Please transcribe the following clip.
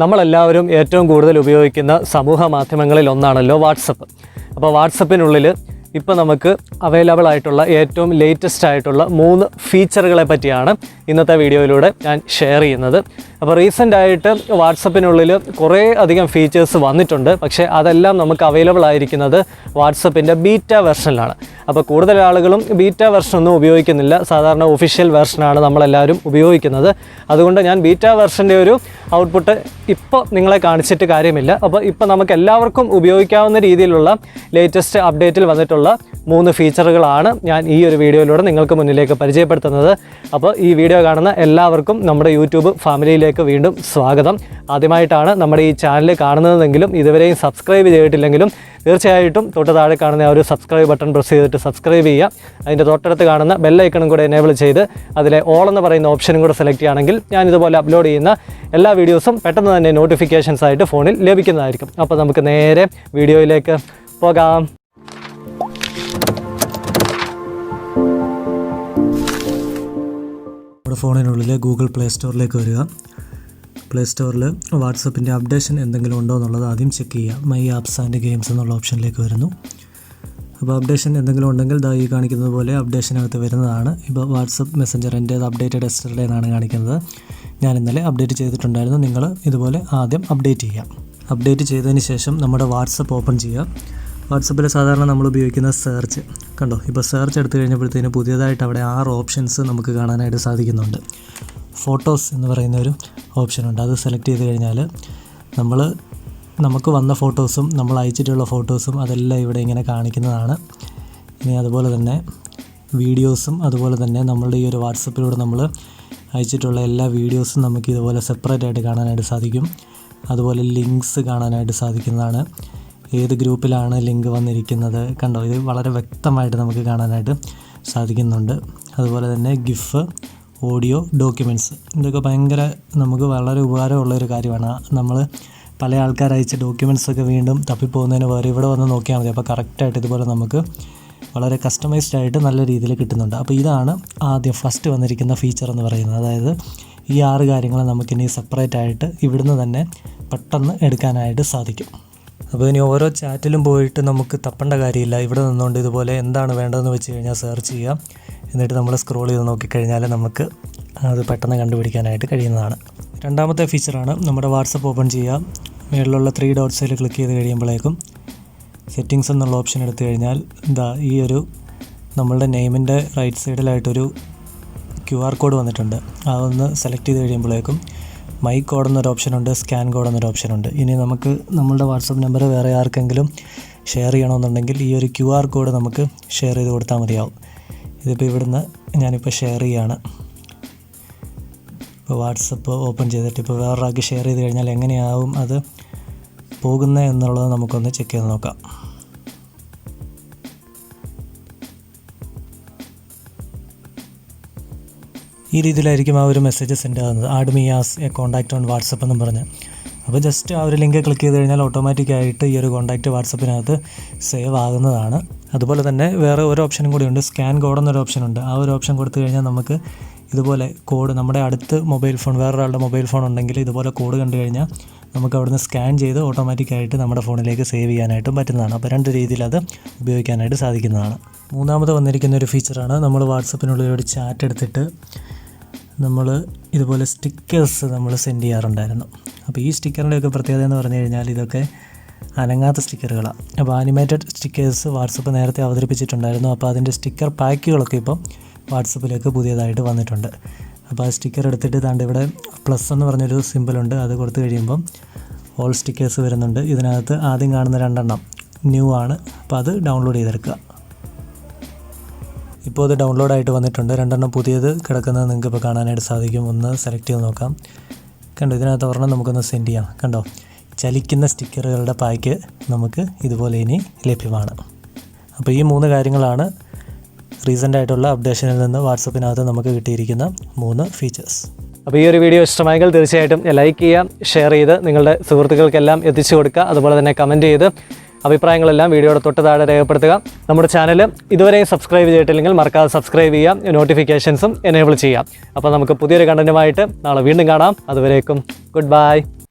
നമ്മളെല്ലാവരും ഏറ്റവും കൂടുതൽ ഉപയോഗിക്കുന്ന സമൂഹ മാധ്യമങ്ങളിൽ ഒന്നാണല്ലോ വാട്സപ്പ്. അപ്പോൾ വാട്സപ്പിനുള്ളിൽ ഇപ്പോൾ നമുക്ക് അവൈലബിൾ ആയിട്ടുള്ള ഏറ്റവും ലേറ്റസ്റ്റ് ആയിട്ടുള്ള 3 ഫീച്ചറുകളെ പറ്റിയാണ് ഇന്നത്തെ വീഡിയോയിലൂടെ ഞാൻ ഷെയർ ചെയ്യുന്നത്. അപ്പോൾ റീസെൻ്റ് ആയിട്ട് വാട്സപ്പിനുള്ളിൽ കുറേ അധികം ഫീച്ചേഴ്സ് വന്നിട്ടുണ്ട്. പക്ഷേ അതെല്ലാം നമുക്ക് അവൈലബിൾ ആയിരിക്കുന്നത് വാട്സപ്പിൻ്റെ ബീറ്റ വെർഷനിലാണ്. അപ്പോൾ കൂടുതൽ ആളുകളും ബീറ്റ വെർഷനൊന്നും ഉപയോഗിക്കുന്നില്ല. സാധാരണ ഒഫീഷ്യൽ വെർഷനാണ് നമ്മളെല്ലാവരും ഉപയോഗിക്കുന്നത്. അതുകൊണ്ട് ഞാൻ ബീറ്റ വെർഷൻ്റെ ഒരു ഔട്ട്പുട്ട് ഇപ്പോൾ നിങ്ങളെ കാണിച്ചിട്ട് കാര്യമില്ല. അപ്പോൾ ഇപ്പോൾ നമുക്ക് എല്ലാവർക്കും ഉപയോഗിക്കാവുന്ന രീതിയിലുള്ള ലേറ്റസ്റ്റ് അപ്ഡേറ്റിൽ വന്നിട്ടുള്ള 3 ഫീച്ചറുകളാണ് ഞാൻ ഈ ഒരു വീഡിയോയിലൂടെ നിങ്ങൾക്ക് മുന്നിലേക്ക് പരിചയപ്പെടുത്തുന്നത്. അപ്പോൾ ഈ വീഡിയോ കാണുന്ന എല്ലാവർക്കും നമ്മുടെ യൂട്യൂബ് ഫാമിലിയിലേക്ക് വീണ്ടും സ്വാഗതം. ആദ്യമായിട്ടാണ് നമ്മുടെ ഈ ചാനൽ കാണുന്നതെങ്കിലും ഇതുവരെയും സബ്സ്ക്രൈബ് ചെയ്തിട്ടില്ലെങ്കിലും തീർച്ചയായിട്ടും തൊട്ട് താഴെ കാണുന്ന ഒരു സബ്സ്ക്രൈബ് ബട്ടൺ പ്രസ് ചെയ്തിട്ട് സബ്സ്ക്രൈബ് ചെയ്യുക. അതിൻ്റെ തൊട്ടടുത്ത് കാണുന്ന ബെല്ലൈക്കണും കൂടെ എനേബിൾ ചെയ്ത് അതിലെ ഓൾ എന്ന് പറയുന്ന ഓപ്ഷനും കൂടെ സെലക്ട് ചെയ്യുകയാണെങ്കിൽ ഞാൻ ഇതുപോലെ അപ്ലോഡ് ചെയ്യുന്ന എല്ലാ വീഡിയോസും പെട്ടെന്ന് തന്നെ നോട്ടിഫിക്കേഷൻസ് ആയിട്ട് ഫോണിൽ ലഭിക്കുന്നതായിരിക്കും. അപ്പോൾ നമുക്ക് നേരെ വീഡിയോയിലേക്ക് പോകാം. നമ്മുടെ ഫോണിനുള്ളിൽ ഗൂഗിൾ പ്ലേ സ്റ്റോറിലേക്ക് വരിക. പ്ലേ സ്റ്റോറിൽ വാട്സപ്പിൻ്റെ അപ്ഡേഷൻ എന്തെങ്കിലും ഉണ്ടോ എന്നുള്ളത് ആദ്യം ചെക്ക് ചെയ്യുക. മൈ ആപ്സ് ആൻഡ് ഗെയിംസ് എന്നുള്ള ഓപ്ഷനിലേക്ക് വരുന്നു. അപ്പോൾ അപ്ഡേഷൻ എന്തെങ്കിലും ഉണ്ടെങ്കിൽ ഈ കാണിക്കുന്നത് പോലെ അപ്ഡേഷനകത്ത് വരുന്നതാണ്. ഇപ്പോൾ വാട്സപ്പ് മെസ്സഞ്ചർ എൻ്റേത് അപ്ഡേറ്റഡ് യെസ്റ്റർഡേ എന്നാണ് കാണിക്കുന്നത്. ഞാൻ ഇന്നലെ അപ്ഡേറ്റ് ചെയ്തിട്ടുണ്ടായിരുന്നു. നിങ്ങൾ ഇതുപോലെ ആദ്യം അപ്ഡേറ്റ് ചെയ്യുക. അപ്ഡേറ്റ് ചെയ്തതിന് ശേഷം നമ്മുടെ വാട്സപ്പ് ഓപ്പൺ ചെയ്യുക. വാട്സപ്പിൽ സാധാരണ നമ്മൾ ഉപയോഗിക്കുന്ന സെർച്ച് കണ്ടോ. ഇപ്പോൾ സെർച്ച് എടുത്തു കഴിഞ്ഞപ്പോഴത്തേന് പുതിയതായിട്ട് അവിടെ 6 ഓപ്ഷൻസ് നമുക്ക് കാണാനായിട്ട് സാധിക്കുന്നുണ്ട്. ഫോട്ടോസ് എന്ന് പറയുന്ന ഒരു ഓപ്ഷനുണ്ട്. അത് സെലക്ട് ചെയ്ത് കഴിഞ്ഞാൽ നമുക്ക് വന്ന ഫോട്ടോസും നമ്മൾ അയച്ചിട്ടുള്ള ഫോട്ടോസും അതെല്ലാം ഇവിടെ ഇങ്ങനെ കാണിക്കുന്നതാണ്. ഇനി അതുപോലെ തന്നെ വീഡിയോസും അതുപോലെ തന്നെ നമ്മളുടെ ഈ ഒരു വാട്സപ്പിലൂടെ നമ്മൾ അയച്ചിട്ടുള്ള എല്ലാ വീഡിയോസും നമുക്ക് ഇതുപോലെ സെപ്പറേറ്റ് ആയിട്ട് കാണാനായിട്ട് സാധിക്കും. അതുപോലെ ലിങ്ക്സ് കാണാനായിട്ട് സാധിക്കുന്നതാണ്. ഏത് ഗ്രൂപ്പിലാണ് ലിങ്ക് വന്നിരിക്കുന്നത് കണ്ടോ, ഇത് വളരെ വ്യക്തമായിട്ട് നമുക്ക് കാണാനായിട്ട് സാധിക്കുന്നുണ്ട്. അതുപോലെ തന്നെ ഗിഫ്, ഓഡിയോ, ഡോക്യുമെൻറ്റ്സ് ഇതൊക്കെ നമുക്ക് വളരെ ഉപകാരമുള്ളൊരു കാര്യമാണ്. നമ്മൾ പല ആൾക്കാർ അയച്ച ഡോക്യുമെൻറ്റ്സൊക്കെ വീണ്ടും തപ്പിപ്പോകുന്നതിന് പകരം ഇവിടെ വന്ന് നോക്കിയാൽ മതി. അപ്പോൾ കറക്റ്റായിട്ട് ഇതുപോലെ നമുക്ക് വളരെ കസ്റ്റമൈസ്ഡ് ആയിട്ട് നല്ല രീതിയിൽ കിട്ടുന്നുണ്ട്. അപ്പോൾ ഇതാണ് ആദ്യം ഫസ്റ്റ് വന്നിരിക്കുന്ന ഫീച്ചർ എന്ന് പറയുന്നത്. അതായത് ഈ 6 കാര്യങ്ങൾ നമുക്കിനി സെപ്പറേറ്റ് ആയിട്ട് ഇവിടുന്ന് തന്നെ പെട്ടെന്ന് എടുക്കാനായിട്ട് സാധിക്കും. അപ്പോൾ ഇനി ഓരോ ചാറ്റിലും പോയിട്ട് നമുക്ക് തപ്പേണ്ട കാര്യമില്ല. ഇവിടെ നിന്നുകൊണ്ട് ഇതുപോലെ എന്താണ് വേണ്ടതെന്ന് വെച്ച് കഴിഞ്ഞാൽ സെർച്ച് ചെയ്യാം. എന്നിട്ട് നമ്മൾ സ്ക്രോൾ ചെയ്ത് നോക്കിക്കഴിഞ്ഞാൽ നമുക്ക് അത് പെട്ടെന്ന് കണ്ടുപിടിക്കാനായിട്ട് കഴിയുന്നതാണ്. രണ്ടാമത്തെ ഫീച്ചറാണ് നമ്മുടെ വാട്സപ്പ് ഓപ്പൺ ചെയ്യുക. മേളിലുള്ള 3 ഡോട്ട്സിൽ ക്ലിക്ക് ചെയ്ത് കഴിയുമ്പോഴേക്കും സെറ്റിങ്സ് എന്നുള്ള ഓപ്ഷൻ എടുത്തു കഴിഞ്ഞാൽ ഈ ഒരു നമ്മളുടെ നെയിമിൻ്റെ റൈറ്റ് സൈഡിലായിട്ടൊരു QR കോഡ് വന്നിട്ടുണ്ട്. അതൊന്ന് സെലക്ട് ചെയ്ത് കഴിയുമ്പോഴേക്കും മൈ കോഡ് എന്നൊരു ഓപ്ഷനുണ്ട്, സ്കാൻ കോഡ് എന്നൊരു ഓപ്ഷനുണ്ട്. ഇനി നമുക്ക് നമ്മളുടെ വാട്സപ്പ് നമ്പർ വേറെ ആർക്കെങ്കിലും ഷെയർ ചെയ്യണമെന്നുണ്ടെങ്കിൽ ഈ ഒരു QR കോഡ് നമുക്ക് ഷെയർ ചെയ്ത് കൊടുത്താൽ മതിയാവും. ഇതിപ്പോൾ ഇവിടുന്ന് ഞാനിപ്പോൾ ഷെയർ ചെയ്യുകയാണ്. ഇപ്പോൾ വാട്സപ്പ് ഓപ്പൺ ചെയ്തിട്ട് ഇപ്പോൾ വേറൊരാൾക്ക് ഷെയർ ചെയ്ത് കഴിഞ്ഞാൽ എങ്ങനെയാവും അത് പോകുന്നത് എന്നുള്ളത് നമുക്കൊന്ന് ചെക്ക് ചെയ്ത് നോക്കാം. ഈ രീതിയിലായിരിക്കും ആ ഒരു മെസ്സേജ് സെൻഡ് ആകുന്നത്. Add me as A contact on WhatsApp എന്നും പറഞ്ഞ്. അപ്പോൾ ജസ്റ്റ് ആ ഒരു ലിങ്ക് ക്ലിക്ക് ചെയ്ത് കഴിഞ്ഞാൽ ഓട്ടോമാറ്റിക്കായിട്ട് ഈ ഒരു കോൺടാക്റ്റ് വാട്സപ്പിനകത്ത് സേവ് ആകുന്നതാണ്. അതുപോലെ തന്നെ വേറെ ഒരു ഓപ്ഷനും കൂടിയുണ്ട്, സ്കാൻ കോഡ് എന്നൊരു ഓപ്ഷനുണ്ട്. ആ ഒരു ഓപ്ഷൻ കൊടുത്തു കഴിഞ്ഞാൽ നമുക്ക് ഇതുപോലെ കോഡ് നമ്മുടെ അടുത്ത് മൊബൈൽ ഫോൺ വേറൊരാളുടെ മൊബൈൽ ഫോൺ ഉണ്ടെങ്കിൽ ഇതുപോലെ കോഡ് കണ്ടു കഴിഞ്ഞാൽ നമുക്ക് അവിടുന്ന് സ്കാൻ ചെയ്ത് ഓട്ടോമാറ്റിക്കായിട്ട് നമ്മുടെ ഫോണിലേക്ക് സേവ് ചെയ്യാനായിട്ടും പറ്റുന്നതാണ്. അപ്പോൾ 2 രീതിയിൽ അത് ഉപയോഗിക്കാനായിട്ട് സാധിക്കുന്നതാണ്. മൂന്നാമത് വന്നിരിക്കുന്ന ഒരു ഫീച്ചറാണ് നമ്മൾ വാട്സപ്പിനുള്ളിൽ ഒരു ചാറ്റ് എടുത്തിട്ട് നമ്മൾ ഇതുപോലെ സ്റ്റിക്കേഴ്സ് നമ്മൾ സെൻഡ് ചെയ്യാറുണ്ടായിരുന്നു. അപ്പോൾ ഈ സ്റ്റിക്കറിൻ്റെയൊക്കെ പ്രത്യേകത എന്ന് പറഞ്ഞു കഴിഞ്ഞാൽ ഇതൊക്കെ അനങ്ങാത്ത സ്റ്റിക്കറുകളാണ്. അപ്പോൾ ആനിമേറ്റഡ് സ്റ്റിക്കേഴ്സ് വാട്സപ്പ് നേരത്തെ അവതരിപ്പിച്ചിട്ടുണ്ടായിരുന്നു. അപ്പോൾ അതിൻ്റെ സ്റ്റിക്കർ പാക്കുകളൊക്കെ ഇപ്പം വാട്സപ്പിലേക്ക് പുതിയതായിട്ട് വന്നിട്ടുണ്ട്. അപ്പോൾ ആ സ്റ്റിക്കർ എടുത്തിട്ട് ഇവിടെ പ്ലസ് എന്ന് പറഞ്ഞൊരു സിമ്പിളുണ്ട്. അത് കൊടുത്തു കഴിയുമ്പം ഓൾ സ്റ്റിക്കേഴ്സ് വരുന്നുണ്ട്. ഇതിനകത്ത് ആദ്യം കാണുന്ന 2 എണ്ണം ന്യൂ ആണ്. അപ്പോൾ അത് ഡൗൺലോഡ് ചെയ്തെടുക്കുക. ഇപ്പോൾ അത് ഡൗൺലോഡായിട്ട് വന്നിട്ടുണ്ട്. 2 എണ്ണം പുതിയത് കിടക്കുന്നത് നിങ്ങൾക്ക് ഇപ്പോൾ കാണാനായിട്ട് സാധിക്കും. ഒന്ന് സെലക്ട് ചെയ്ത് നോക്കാം. കണ്ടോ, ഇതിനകത്ത് ഒരെണ്ണം നമുക്കൊന്ന് സെൻഡ് ചെയ്യാം. കണ്ടോ, ചലിക്കുന്ന സ്റ്റിക്കറുകളുടെ പാക്ക് നമുക്ക് ഇതുപോലെ ഇനി ലഭ്യമാണ്. അപ്പോൾ ഈ 3 കാര്യങ്ങളാണ് റീസെൻ്റ് ആയിട്ടുള്ള അപ്ഡേഷനിൽ നിന്ന് വാട്സപ്പിനകത്ത് നമുക്ക് കിട്ടിയിരിക്കുന്ന 3 ഫീച്ചേഴ്സ്. അപ്പോൾ ഈ ഒരു വീഡിയോ ഇഷ്ടമായെങ്കിൽ തീർച്ചയായിട്ടും ലൈക്ക് ചെയ്യുക, ഷെയർ ചെയ്ത് നിങ്ങളുടെ സുഹൃത്തുക്കൾക്കെല്ലാം എത്തിച്ചു കൊടുക്കുക. അതുപോലെ തന്നെ കമൻറ്റ് ചെയ്ത് അഭിപ്രായങ്ങളെല്ലാം വീഡിയോയുടെ തൊട്ട് താഴെ രേഖപ്പെടുത്തുക. നമ്മുടെ ചാനൽ ഇതുവരെയും സബ്സ്ക്രൈബ് ചെയ്തിട്ടില്ലെങ്കിൽ മറക്കാതെ സബ്സ്ക്രൈബ് ചെയ്യാം, നോട്ടിഫിക്കേഷൻസും എനേബിൾ ചെയ്യാം. അപ്പോൾ നമുക്ക് പുതിയൊരു കണ്ടൻറ്റുമായിട്ട് നാളെ വീണ്ടും കാണാം. അതുവരേക്കും ഗുഡ് ബൈ.